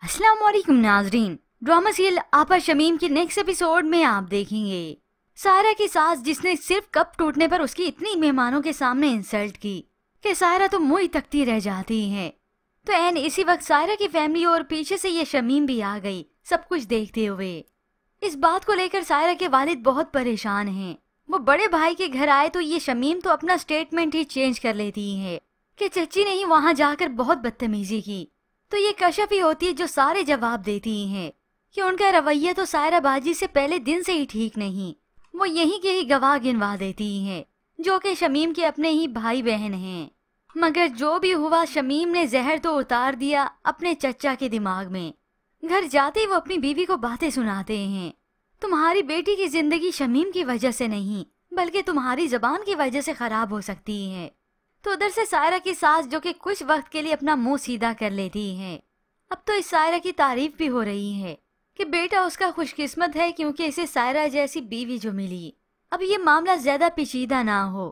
अस्सलाम वालेकुम नाजरीन। ड्रामा सीरियल आपा शमीम के नेक्स्ट एपिसोड में आप देखेंगे सायरा की सास जिसने सिर्फ कप टूटने पर उसकी इतनी मेहमानों के सामने इंसल्ट की कि सायरा तो मुंह तकती रह जाती है। तो एन इसी वक्त सायरा की फैमिली और पीछे से ये शमीम भी आ गई, सब कुछ देखते हुए। इस बात को लेकर सायरा के वालिद बहुत परेशान हैं। वो बड़े भाई के घर आए तो ये शमीम तो अपना स्टेटमेंट ही चेंज कर लेती है कि चच्ची ने ही वहाँ जाकर बहुत बदतमीजी की। तो ये कशफ ही होती है जो सारे जवाब देती हैं कि उनका रवैया तो सायरा बाजी से पहले दिन से ही ठीक नहीं। वो यहीं के ही गवाह गिनवा देती हैं जो कि शमीम के अपने ही भाई बहन हैं। मगर जो भी हुआ, शमीम ने जहर तो उतार दिया अपने चचा के दिमाग में। घर जाते ही वो अपनी बीवी को बातें सुनाते हैं, तुम्हारी बेटी की जिंदगी शमीम की वजह से नहीं बल्कि तुम्हारी जबान की वजह से खराब हो सकती है। तो उधर से सायरा की सास जो कि कुछ वक्त के लिए अपना मुंह सीधा कर लेती है। अब तो इस सायरा की तारीफ भी हो रही है कि बेटा उसका खुशकिस्मत है क्योंकि इसे सायरा जैसी बीवी जो मिली। अब ये मामला ज्यादा पेचीदा ना हो,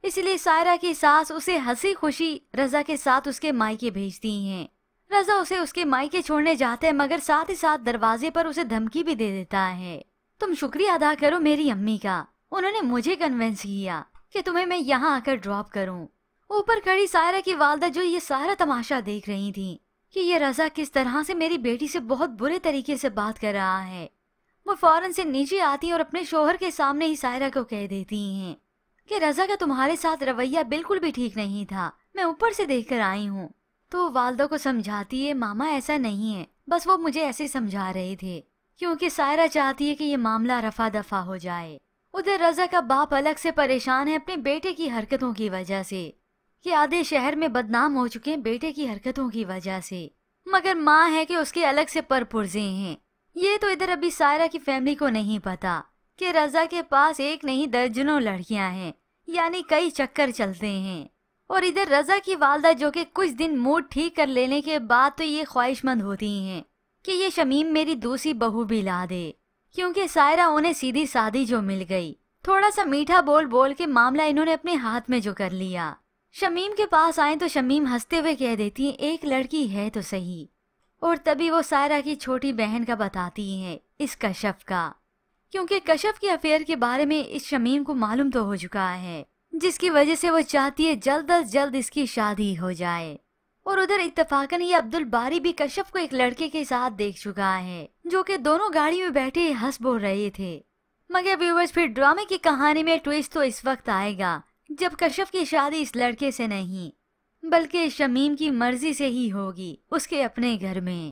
इसलिए सायरा की सास उसे हंसी खुशी रजा के साथ उसके मायके भेजती हैं। रजा उसे उसके मायके छोड़ने जाते हैं मगर साथ ही साथ दरवाजे पर उसे धमकी भी दे देता है, तुम शुक्रिया अदा करो मेरी अम्मी का, उन्होंने मुझे कन्विंस किया कि तुम्हें मैं यहाँ आकर ड्रॉप करूँ। ऊपर खड़ी सायरा की वालदा जो ये सारा तमाशा देख रही थी कि ये रजा किस तरह से मेरी बेटी से बहुत बुरे तरीके से बात कर रहा है, वो फौरन से नीचे आती और अपने शोहर के सामने ही सायरा को कह देती हैं कि रजा का तुम्हारे साथ रवैया बिल्कुल भी ठीक नहीं था, मैं ऊपर से देख कर आई हूँ। तो वालदा को समझाती है, मामा ऐसा नहीं है, बस वो मुझे ऐसे समझा रहे थे क्योंकि सायरा चाहती है कि ये मामला रफा दफा हो जाए। उधर रजा का बाप अलग से परेशान है अपने बेटे की हरकतों की वजह से कि आधे शहर में बदनाम हो चुके हैं बेटे की हरकतों की वजह से, मगर माँ है कि उसके अलग से परपुरजे हैं। ये तो इधर अभी सायरा की फैमिली को नहीं पता कि रजा के पास एक नहीं दर्जनों लड़कियां हैं, यानी कई चक्कर चलते हैं। और इधर रजा की वालदा जो कि कुछ दिन मूड ठीक कर लेने के बाद तो ये ख्वाहिशमंद होती हैं कि ये शमीम मेरी दूसरी बहू भी ला दे, क्योंकि सायरा उन्हें सीधी सादी जो मिल गई। थोड़ा सा मीठा बोल बोल के मामला इन्होंने अपने हाथ में जो कर लिया। शमीम के पास आए तो शमीम हंसते हुए कह देती है, एक लड़की है तो सही। और तभी वो सायरा की छोटी बहन का बताती है, इस कशफ का, क्योंकि कशफ के अफेयर के बारे में इस शमीम को मालूम तो हो चुका है, जिसकी वजह से वो चाहती है जल्द अज जल्द इसकी शादी हो जाए। और उधर इत्तेफाकन ये अब्दुल बारी भी कशफ को एक लड़के के साथ देख चुका है जो कि दोनों गाड़ी में बैठे हंस बोल रहे थे। मगर व्यूअर्स, फिर ड्रामे की कहानी में ट्विस्ट तो इस वक्त आएगा जब कशफ की शादी इस लड़के से नहीं बल्कि शमीम की मर्जी से ही होगी उसके अपने घर में।